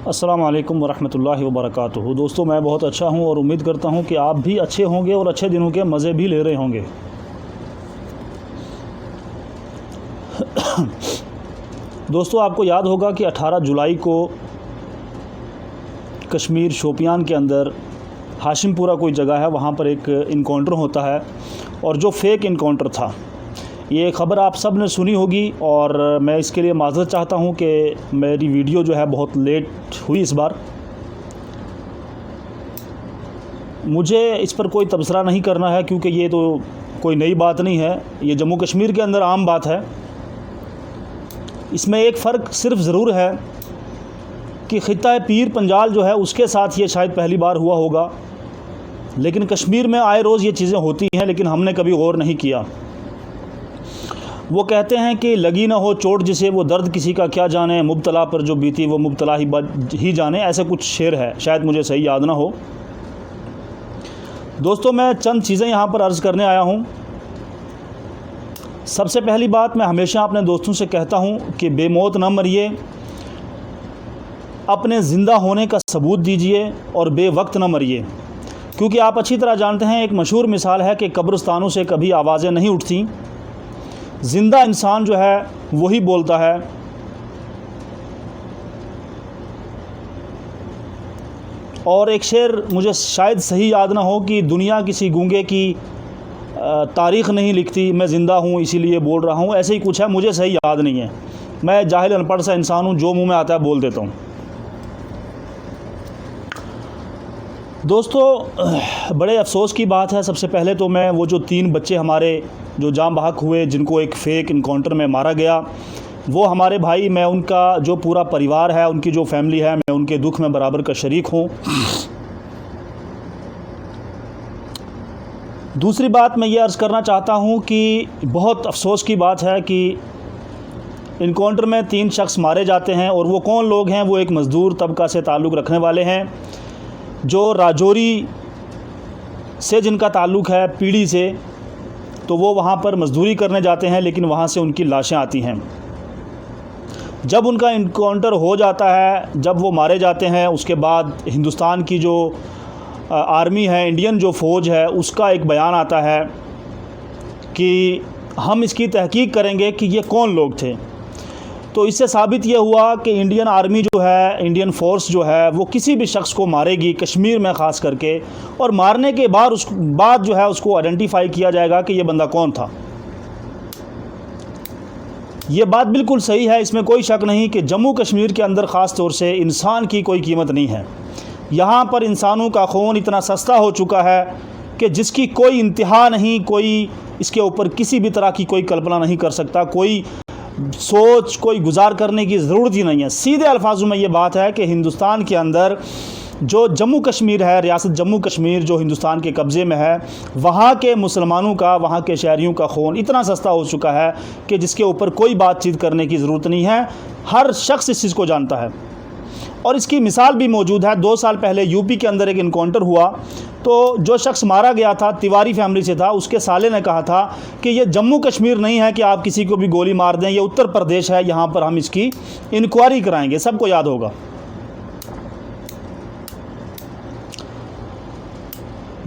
अस्सलामु अलैकुम वरहमतुल्लाहि वबरकातुहू। दोस्तों, मैं बहुत अच्छा हूं और उम्मीद करता हूं कि आप भी अच्छे होंगे और अच्छे दिनों के मज़े भी ले रहे होंगे। दोस्तों, आपको याद होगा कि 18 जुलाई को कश्मीर शोपियान के अंदर हाशिमपुरा कोई जगह है, वहाँ पर एक इनकाउंटर होता है और जो फेक इनकाउंटर था, ये ख़बर आप सब ने सुनी होगी और मैं इसके लिए माज़रत चाहता हूँ कि मेरी वीडियो जो है बहुत लेट हुई इस बार। मुझे इस पर कोई तबसरा नहीं करना है क्योंकि ये तो कोई नई बात नहीं है, ये जम्मू कश्मीर के अंदर आम बात है। इसमें एक फ़र्क सिर्फ ज़रूर है कि ख़ित्ता पीर पंजाल जो है उसके साथ ये शायद पहली बार हुआ होगा, लेकिन कश्मीर में आए रोज़ ये चीज़ें होती हैं, लेकिन हमने कभी गौर नहीं किया। वो कहते हैं कि लगी ना हो चोट जिसे वो दर्द किसी का क्या जाने, मुब्तला पर जो बीती वो मुब्तला ही जाने, ऐसा कुछ शेर है, शायद मुझे सही याद ना हो। दोस्तों, मैं चंद चीज़ें यहाँ पर अर्ज़ करने आया हूँ। सबसे पहली बात, मैं हमेशा अपने दोस्तों से कहता हूँ कि बेमौत न मरिए, अपने ज़िंदा होने का सबूत दीजिए और बेवक्त न मरिए, क्योंकि आप अच्छी तरह जानते हैं, एक मशहूर मिसाल है कि कब्रिस्तानों से कभी आवाज़ें नहीं उठती, ज़िंदा इंसान जो है वही बोलता है। और एक शेर मुझे शायद सही याद ना हो कि दुनिया किसी गूंगे की तारीख़ नहीं लिखती, मैं ज़िंदा हूँ इसीलिए बोल रहा हूँ, ऐसे ही कुछ है, मुझे सही याद नहीं है। मैं जाहिल अनपढ़ सा इंसान हूँ, जो मुंह में आता है बोल देता हूँ। दोस्तों, बड़े अफसोस की बात है, सबसे पहले तो मैं वो जो 3 बच्चे हमारे जो जान बहक हुए, जिनको एक फ़ेक इनकाउंटर में मारा गया, वो हमारे भाई, मैं उनका जो पूरा परिवार है, उनकी जो फैमिली है, मैं उनके दुख में बराबर का शरीक हूँ। दूसरी बात मैं ये अर्ज़ करना चाहता हूँ कि बहुत अफसोस की बात है कि इनकाउंटर में 3 शख्स मारे जाते हैं, और वो कौन लोग हैं? वो एक मज़दूर तबका से ताल्लुक़ रखने वाले हैं, जो राजौरी से जिनका ताल्लुक़ है पीढ़ी से, तो वो वहाँ पर मज़दूरी करने जाते हैं, लेकिन वहाँ से उनकी लाशें आती हैं। जब उनका इनकाउंटर हो जाता है, जब वो मारे जाते हैं, उसके बाद हिंदुस्तान की जो आर्मी है, इंडियन जो फ़ौज है, उसका एक बयान आता है कि हम इसकी तहकीक करेंगे कि ये कौन लोग थे। तो इससे साबित ये हुआ कि इंडियन आर्मी जो है, इंडियन फ़ोर्स जो है, वो किसी भी शख्स को मारेगी, कश्मीर में ख़ास करके, और मारने के बाद जो है उसको आइडेंटिफाई किया जाएगा कि ये बंदा कौन था। ये बात बिल्कुल सही है, इसमें कोई शक नहीं कि जम्मू कश्मीर के अंदर ख़ास तौर से इंसान की कोई कीमत नहीं है। यहाँ पर इंसानों का खून इतना सस्ता हो चुका है कि जिसकी कोई इंतहा नहीं, कोई इसके ऊपर किसी भी तरह की कोई कल्पना नहीं कर सकता, कोई सोच, कोई गुजार करने की ज़रूरत ही नहीं है। सीधे अल्फाजों में ये बात है कि हिंदुस्तान के अंदर जो जम्मू कश्मीर है, रियासत जम्मू कश्मीर जो हिंदुस्तान के कब्ज़े में है, वहाँ के मुसलमानों का, वहाँ के शहरियों का खून इतना सस्ता हो चुका है कि जिसके ऊपर कोई बातचीत करने की ज़रूरत नहीं है। हर शख्स इस चीज़ को जानता है, और इसकी मिसाल भी मौजूद है। 2 साल पहले यूपी के अंदर एक इनकाउंटर हुआ, तो जो शख्स मारा गया था तिवारी फैमिली से था, उसके साले ने कहा था कि ये जम्मू कश्मीर नहीं है कि आप किसी को भी गोली मार दें, ये उत्तर प्रदेश है, यहाँ पर हम इसकी इंक्वायरी कराएंगे। सबको याद होगा।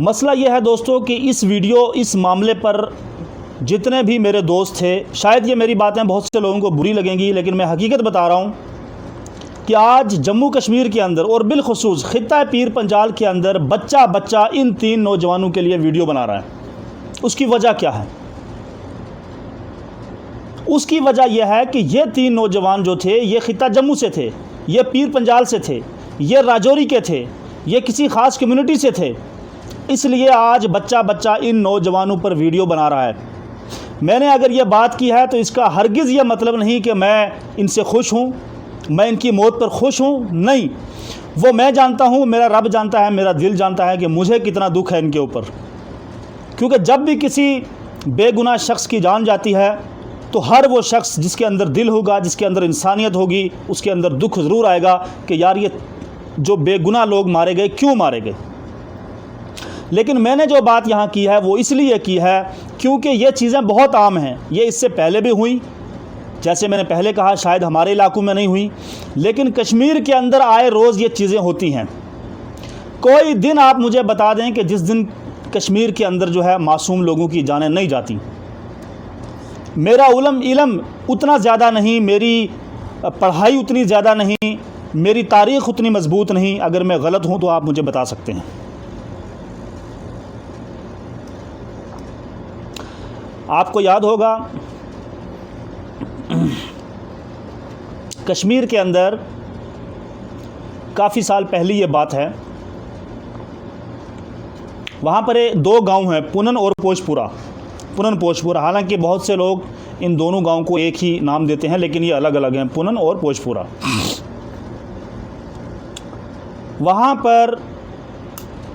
मसला ये है दोस्तों कि इस मामले पर जितने भी मेरे दोस्त थे, शायद ये मेरी बातें बहुत से लोगों को बुरी लगेंगी, लेकिन मैं हकीकत बता रहा हूँ कि आज जम्मू कश्मीर के अंदर और बिलखुसूस ख़ित्ता पीर पंजाल के अंदर बच्चा इन 3 नौजवानों के लिए वीडियो बना रहा है। उसकी वजह क्या है? उसकी वजह यह है कि ये 3 नौजवान जो थे, ये ख़ित्ता जम्मू से थे, ये पीर पंजाल से थे, ये राजौरी के थे, ये किसी ख़ास कम्युनिटी से थे, इसलिए आज बच्चा इन नौजवानों पर वीडियो बना रहा है। मैंने अगर ये बात की है तो इसका हरगिज़ ये मतलब नहीं कि मैं इनसे खुश हूँ, मैं इनकी मौत पर खुश हूँ, नहीं। वो मैं जानता हूँ, मेरा रब जानता है, मेरा दिल जानता है कि मुझे कितना दुख है इनके ऊपर, क्योंकि जब भी किसी बेगुनाह शख्स की जान जाती है तो हर वो शख्स जिसके अंदर दिल होगा, जिसके अंदर इंसानियत होगी, उसके अंदर दुख ज़रूर आएगा कि यार ये जो बेगुनाह लोग मारे गए, क्यों मारे गए। लेकिन मैंने जो बात यहाँ की है वो इसलिए की है क्योंकि ये चीज़ें बहुत आम हैं, ये इससे पहले भी हुई, जैसे मैंने पहले कहा, शायद हमारे इलाकों में नहीं हुई, लेकिन कश्मीर के अंदर आए रोज़ ये चीज़ें होती हैं। कोई दिन आप मुझे बता दें कि जिस दिन कश्मीर के अंदर जो है मासूम लोगों की जानें नहीं जाती। मेरा इल्म उतना ज़्यादा नहीं, मेरी पढ़ाई उतनी ज़्यादा नहीं, मेरी तारीख़ उतनी मजबूत नहीं। अगर मैं गलत हूँ तो आप मुझे बता सकते हैं। आपको याद होगा कश्मीर के अंदर काफ़ी साल पहले ये बात है, वहाँ पर 2 गांव हैं, पुनन और पोशपुरा। हालांकि बहुत से लोग इन दोनों गांव को एक ही नाम देते हैं, लेकिन ये अलग अलग हैं, पुनन और पोशपुरा। वहाँ पर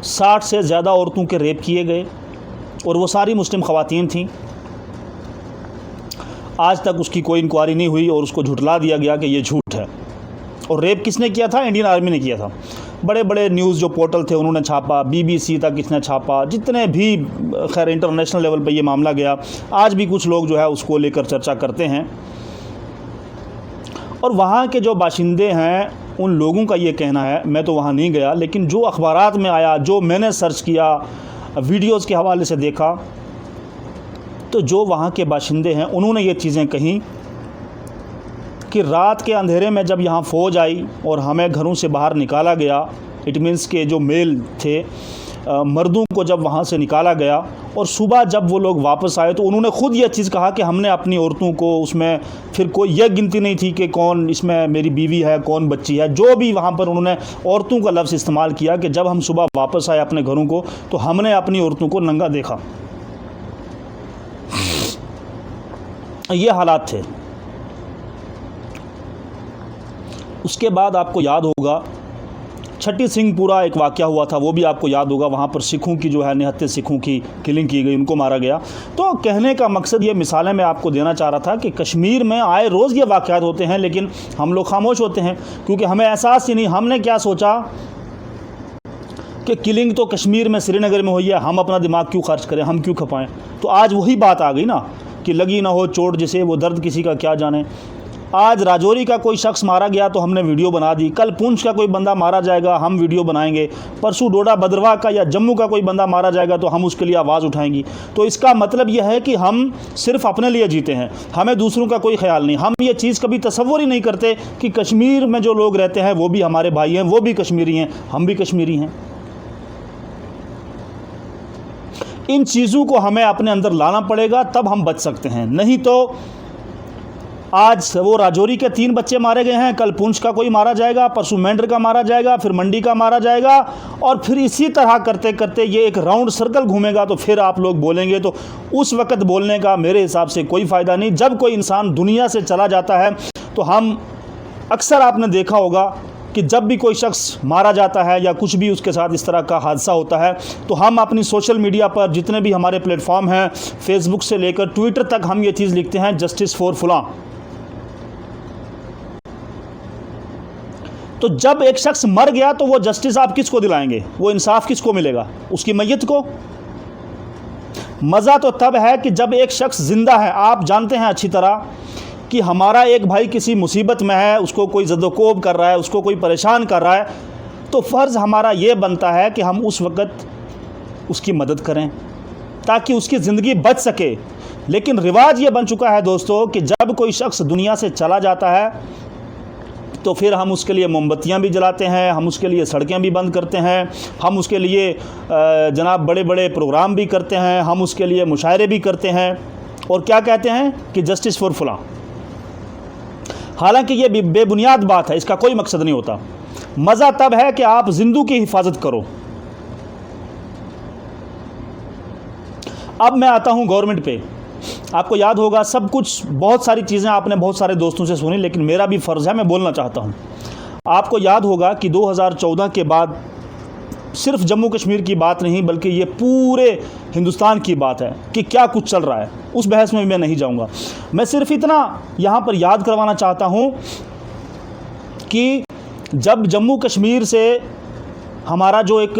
60 से ज़्यादा औरतों के रेप किए गए और वो सारी मुस्लिम ख़वातीन थीं। आज तक उसकी कोई इंक्वायरी नहीं हुई और उसको झुठला दिया गया कि ये झूठ है। और रेप किसने किया था? इंडियन आर्मी ने किया था। बड़े बड़े न्यूज़ जो पोर्टल थे उन्होंने छापा, BBC तक किसने छापा, जितने भी खैर इंटरनेशनल लेवल पे ये मामला गया। आज भी कुछ लोग जो है उसको लेकर चर्चा करते हैं। और वहाँ के जो बाशिंदे हैं उन लोगों का ये कहना है, मैं तो वहाँ नहीं गया, लेकिन जो अखबारात में आया, जो मैंने सर्च किया, वीडियोज़ के हवाले से देखा, तो जो वहाँ के बाशिंदे हैं उन्होंने ये चीज़ें कहीं कि रात के अंधेरे में जब यहाँ फ़ौज आई और हमें घरों से बाहर निकाला गया, इट मीन्स के जो मेल थे मर्दों को जब वहाँ से निकाला गया और सुबह जब वो लोग वापस आए तो उन्होंने ख़ुद ये चीज़ कहा कि हमने अपनी औरतों को, उसमें फिर कोई यह गिनती नहीं थी कि कौन इसमें मेरी बीवी है, कौन बच्ची है, जो भी वहाँ पर उन्होंने औरतों का लफ्ज़ इस्तेमाल किया कि जब हम सुबह वापस आए अपने घरों को तो हमने अपनी औरतों को नंगा देखा। ये हालात थे। उसके बाद आपको याद होगा छठी सिंहपुरा एक वाक़या हुआ था, वो भी आपको याद होगा। वहाँ पर सिखों की जो है 79 सिखों की किलिंग की गई, उनको मारा गया। तो कहने का मकसद ये मिसालें मैं आपको देना चाह रहा था कि कश्मीर में आए रोज़ ये वाक़यात होते हैं, लेकिन हम लोग खामोश होते हैं क्योंकि हमें एहसास ही नहीं। हमने क्या सोचा कि किलिंग तो कश्मीर में श्रीनगर में हुई है, हम अपना दिमाग क्यों खर्च करें, हम क्यों खपाएं। तो आज वही बात आ गई ना कि लगी ना हो चोट जिसे, वो दर्द किसी का क्या जाने। आज राजौरी का कोई शख्स मारा गया तो हमने वीडियो बना दी, कल पुंछ का कोई बंदा मारा जाएगा हम वीडियो बनाएंगे, परसों डोडा भद्रवाह का या जम्मू का कोई बंदा मारा जाएगा तो हम उसके लिए आवाज़ उठाएंगी। तो इसका मतलब यह है कि हम सिर्फ अपने लिए जीते हैं, हमें दूसरों का कोई ख्याल नहीं। हम ये चीज़ कभी तसव्वुर ही नहीं करते कि कश्मीर में जो लोग रहते हैं वो भी हमारे भाई हैं, वो भी कश्मीरी हैं, हम भी कश्मीरी हैं। इन चीज़ों को हमें अपने अंदर लाना पड़ेगा, तब हम बच सकते हैं। नहीं तो आज वो राजौरी के 3 बच्चे मारे गए हैं, कल पुंछ का कोई मारा जाएगा, परसों मेंढर का मारा जाएगा, फिर मंडी का मारा जाएगा, और फिर इसी तरह करते करते ये एक राउंड सर्कल घूमेगा। तो फिर आप लोग बोलेंगे, तो उस वक़्त बोलने का मेरे हिसाब से कोई फ़ायदा नहीं। जब कोई इंसान दुनिया से चला जाता है तो हम अक्सर आपने देखा होगा कि जब भी कोई शख्स मारा जाता है या कुछ भी उसके साथ इस तरह का हादसा होता है तो हम अपनी सोशल मीडिया पर जितने भी हमारे प्लेटफॉर्म हैं, फेसबुक से लेकर ट्विटर तक, हम ये चीज़ लिखते हैं जस्टिस फॉर फलां। तो जब एक शख्स मर गया तो वो जस्टिस आप किसको दिलाएंगे, वो इंसाफ किसको मिलेगा? उसकी मैयत को। मज़ा तो तब है कि जब एक शख्स ज़िंदा है। आप जानते हैं अच्छी तरह कि हमारा एक भाई किसी मुसीबत में है, उसको कोई ज़दोकोब कर रहा है, उसको कोई परेशान कर रहा है, तो फ़र्ज़ हमारा ये बनता है कि हम उस वक़्त उसकी मदद करें ताकि उसकी ज़िंदगी बच सके। लेकिन रिवाज ये बन चुका है दोस्तों कि जब कोई शख्स दुनिया से चला जाता है तो फिर हम उसके लिए मोमबत्तियाँ भी जलाते हैं, हम उसके लिए सड़कें भी बंद करते हैं, हम उसके लिए जनाब बड़े बड़े प्रोग्राम भी करते हैं, हम उसके लिए मुशायरे भी करते हैं, और क्या कहते हैं कि जस्टिस फॉर फलां। हालांकि ये बेबुनियाद बात है, इसका कोई मकसद नहीं होता। मज़ा तब है कि आप जिंदू की हिफाजत करो। अब मैं आता हूँ गवर्नमेंट पे। आपको याद होगा सब कुछ, बहुत सारी चीज़ें आपने बहुत सारे दोस्तों से सुनी, लेकिन मेरा भी फ़र्ज़ है, मैं बोलना चाहता हूँ। आपको याद होगा कि 2014 के बाद सिर्फ जम्मू कश्मीर की बात नहीं बल्कि ये पूरे हिंदुस्तान की बात है कि क्या कुछ चल रहा है। उस बहस में मैं नहीं जाऊंगा। मैं सिर्फ इतना यहाँ पर याद करवाना चाहता हूँ कि जब जम्मू कश्मीर से हमारा जो एक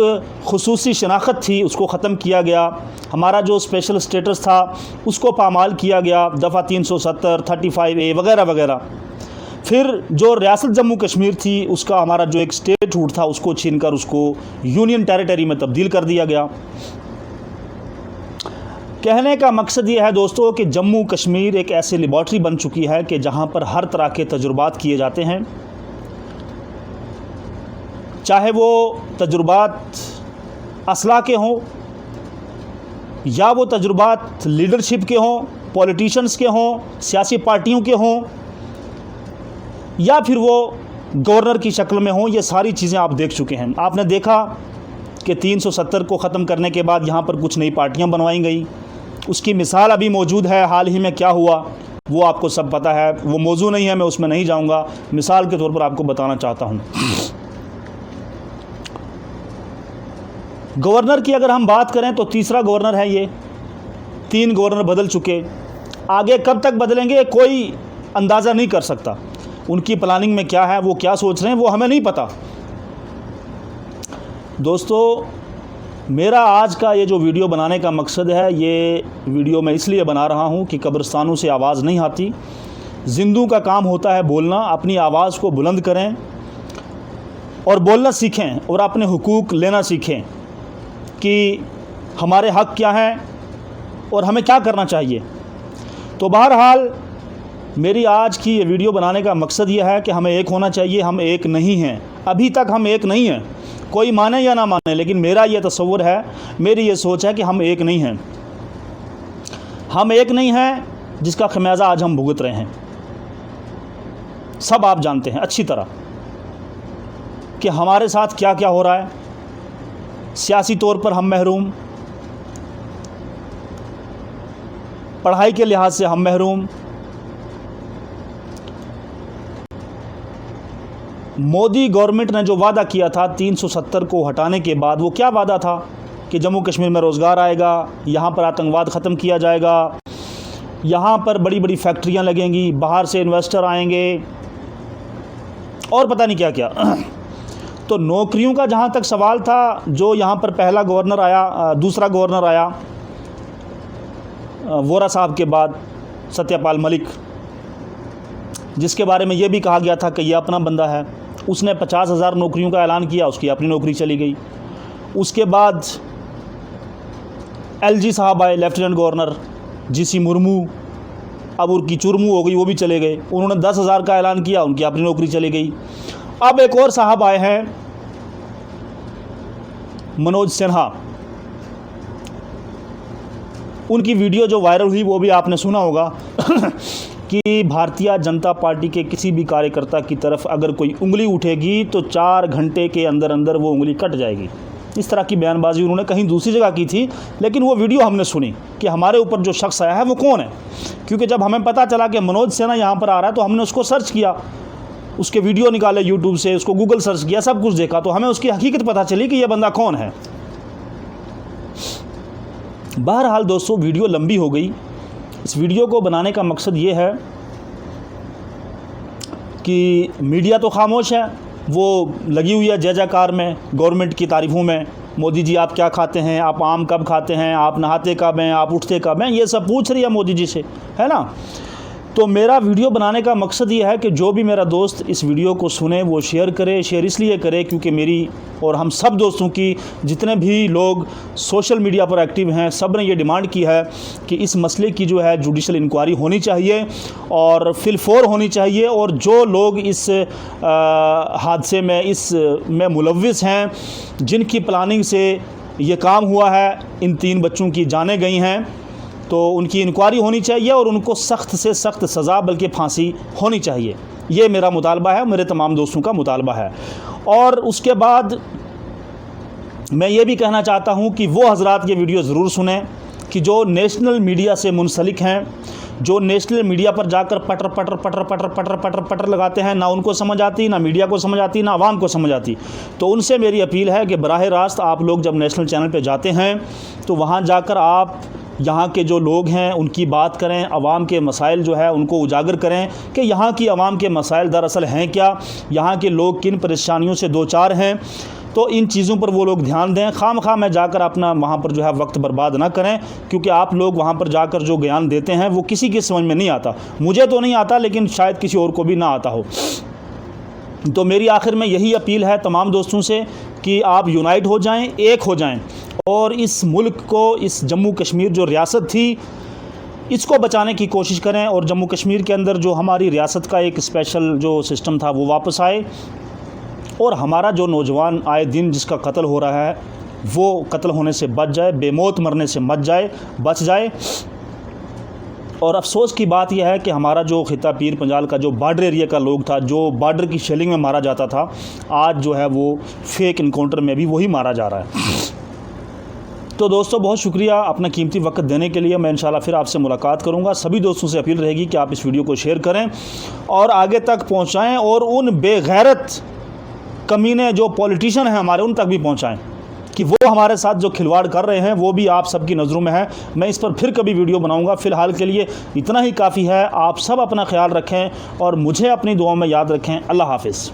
खुसूसी शनाख्त थी उसको ख़त्म किया गया, हमारा जो स्पेशल स्टेटस था उसको पामाल किया गया, दफ़ा 370, 35A वगैरह वगैरह। फिर जो रियासत जम्मू कश्मीर थी उसका हमारा जो एक स्टेटहुड था उसको छीनकर उसको यूनियन टेरिटरी में तब्दील कर दिया गया। कहने का मकसद ये है दोस्तों कि जम्मू कश्मीर एक ऐसी लेबॉर्ट्री बन चुकी है कि जहाँ पर हर तरह के तजुर्बात किए जाते हैं, चाहे वो तजुर्बात असला के हों या वो तजुर्बात लीडरशिप के हों, पॉलिटिशियंस के हों, सियासी पार्टियों के हों, या फिर वो गवर्नर की शक्ल में हों। ये सारी चीज़ें आप देख चुके हैं। आपने देखा कि 370 को ख़त्म करने के बाद यहाँ पर कुछ नई पार्टियाँ बनवाई गई, उसकी मिसाल अभी मौजूद है। हाल ही में क्या हुआ वो आपको सब पता है, वो मौजू नहीं है, मैं उसमें नहीं जाऊँगा। मिसाल के तौर पर आपको बताना चाहता हूँ। गवर्नर की अगर हम बात करें तो तीसरा गवर्नर है ये, 3 गवर्नर बदल चुके, आगे कब तक बदलेंगे कोई अंदाज़ा नहीं कर सकता। उनकी प्लानिंग में क्या है, वो क्या सोच रहे हैं, वो हमें नहीं पता। दोस्तों, मेरा आज का ये जो वीडियो बनाने का मकसद है, ये वीडियो मैं इसलिए बना रहा हूँ कि कब्रिस्तानों से आवाज़ नहीं आती। जिंदों का काम होता है बोलना। अपनी आवाज़ को बुलंद करें और बोलना सीखें और अपने हुकूक लेना सीखें कि हमारे हक़ क्या हैं और हमें क्या करना चाहिए। तो बहरहाल मेरी आज की ये वीडियो बनाने का मकसद ये है कि हमें एक होना चाहिए। हम एक नहीं हैं, अभी तक हम एक नहीं हैं, कोई माने या ना माने, लेकिन मेरा ये तसव्वुर है, मेरी ये सोच है कि हम एक नहीं हैं। हम एक नहीं हैं जिसका खमियाजा आज हम भुगत रहे हैं। सब आप जानते हैं अच्छी तरह कि हमारे साथ क्या क्या हो रहा है। सियासी तौर पर हम महरूम, पढ़ाई के लिहाज से हम महरूम। मोदी गवर्नमेंट ने जो वादा किया था 370 को हटाने के बाद, वो क्या वादा था कि जम्मू कश्मीर में रोज़गार आएगा, यहाँ पर आतंकवाद ख़त्म किया जाएगा, यहाँ पर बड़ी बड़ी फैक्ट्रियाँ लगेंगी, बाहर से इन्वेस्टर आएंगे और पता नहीं क्या क्या। तो नौकरियों का जहाँ तक सवाल था, जो यहाँ पर पहला गवर्नर आया, दूसरा गवर्नर आया वोरा साहब के बाद, सत्यपाल मलिक, जिसके बारे में ये भी कहा गया था कि ये अपना बंदा है, उसने 50,000 नौकरियों का ऐलान किया, उसकी अपनी नौकरी चली गई। उसके बाद LG साहब आए, लेफ्टिनेंट गवर्नर GC मुर्मू, अब उनकी चुरमू हो गई, वो भी चले गए। उन्होंने 10,000 का ऐलान किया, उनकी अपनी नौकरी चली गई। अब एक और साहब आए हैं, मनोज सिन्हा। उनकी वीडियो जो वायरल हुई वो भी आपने सुना होगा कि भारतीय जनता पार्टी के किसी भी कार्यकर्ता की तरफ अगर कोई उंगली उठेगी तो 4 घंटे के अंदर अंदर वो उंगली कट जाएगी। इस तरह की बयानबाजी उन्होंने कहीं दूसरी जगह की थी, लेकिन वो वीडियो हमने सुनी कि हमारे ऊपर जो शख्स आया है वो कौन है। क्योंकि जब हमें पता चला कि मनोज सिन्हा यहाँ पर आ रहा है तो हमने उसको सर्च किया, उसके वीडियो निकाले यूट्यूब से, उसको गूगल सर्च किया, सब कुछ देखा, तो हमें उसकी हकीकत पता चली कि यह बंदा कौन है। बहरहाल दोस्तों, वीडियो लंबी हो गई। इस वीडियो को बनाने का मकसद ये है कि मीडिया तो खामोश है, वो लगी हुई है जय जयकार में, गवर्नमेंट की तारीफ़ों में। मोदी जी आप क्या खाते हैं, आप आम कब खाते हैं, आप नहाते कब हैं, आप उठते कब हैं, ये सब पूछ रही है मोदी जी से, है ना। तो मेरा वीडियो बनाने का मकसद ये है कि जो भी मेरा दोस्त इस वीडियो को सुने वो शेयर करे। शेयर इसलिए करे क्योंकि मेरी और हम सब दोस्तों की, जितने भी लोग सोशल मीडिया पर एक्टिव हैं, सब ने ये डिमांड की है कि इस मसले की जो है जुडिशल इंक्वायरी होनी चाहिए और फिलफौर होनी चाहिए। और जो लोग इस हादसे में इसमें मुलव्विस हैं, जिनकी प्लानिंग से ये काम हुआ है, इन 3 बच्चों की जानें गई हैं, तो उनकी इंक्वायरी होनी चाहिए और उनको सख्त से सख्त सज़ा बल्कि फांसी होनी चाहिए। ये मेरा मुतालबा है, मेरे तमाम दोस्तों का मुतालबा है। और उसके बाद मैं ये भी कहना चाहता हूँ कि वो हज़रात ये वीडियो ज़रूर सुनें कि जो नेशनल मीडिया से मुंसलिक हैं, जो नेशनल मीडिया पर जाकर पटर पटर पटर पटर पटर पटर पटर लगाते हैं, ना उनको समझ आती, ना मीडिया को समझ आती, ना आवाम को समझ आती। तो उनसे मेरी अपील है कि बराह रास्त आप लोग जब नेशनल चैनल पर जाते हैं तो वहाँ जाकर आप यहाँ के जो लोग हैं उनकी बात करें, आवाम के मसाइल जो है उनको उजागर करें कि यहाँ की आवाम के मसाइल दरअसल हैं क्या, यहाँ के लोग किन परेशानियों से दो चार हैं। तो इन चीज़ों पर वो लोग ध्यान दें। खामखा में जाकर अपना वहाँ पर जो है वक्त बर्बाद ना करें, क्योंकि आप लोग वहाँ पर जाकर जो ज्ञान देते हैं वो किसी की समझ में नहीं आता। मुझे तो नहीं आता, लेकिन शायद किसी और को भी ना आता हो। तो मेरी आखिर में यही अपील है तमाम दोस्तों से कि आप यूनाइट हो जाएं, एक हो जाएं और इस मुल्क को, इस जम्मू कश्मीर जो रियासत थी, इसको बचाने की कोशिश करें और जम्मू कश्मीर के अंदर जो हमारी रियासत का एक स्पेशल जो सिस्टम था वो वापस आए और हमारा जो नौजवान आए दिन जिसका कत्ल हो रहा है वो कत्ल होने से बच जाए, बेमौत मरने से बच जाए। और अफसोस की बात यह है कि हमारा जो खिता पीर पंजाल का जो बॉर्डर एरिया का लोग था, जो बॉर्डर की शेलिंग में मारा जाता था, आज जो है वो फेक इनकाउंटर में भी वही मारा जा रहा है। तो दोस्तों बहुत शुक्रिया अपना कीमती वक्त देने के लिए। मैं इंशाल्लाह फिर आपसे मुलाकात करूंगा। सभी दोस्तों से अपील रहेगी कि आप इस वीडियो को शेयर करें और आगे तक पहुंचाएं और उन बेगैरत कमीने जो पॉलिटिशियन हैं हमारे, उन तक भी पहुंचाएं कि वो हमारे साथ जो खिलवाड़ कर रहे हैं वो भी आप सबकी नज़रों में है। मैं इस पर फिर कभी वीडियो बनाऊंगा। फ़िलहाल के लिए इतना ही काफ़ी है। आप सब अपना ख्याल रखें और मुझे अपनी दुआओं में याद रखें। अल्लाह हाफ़िज़।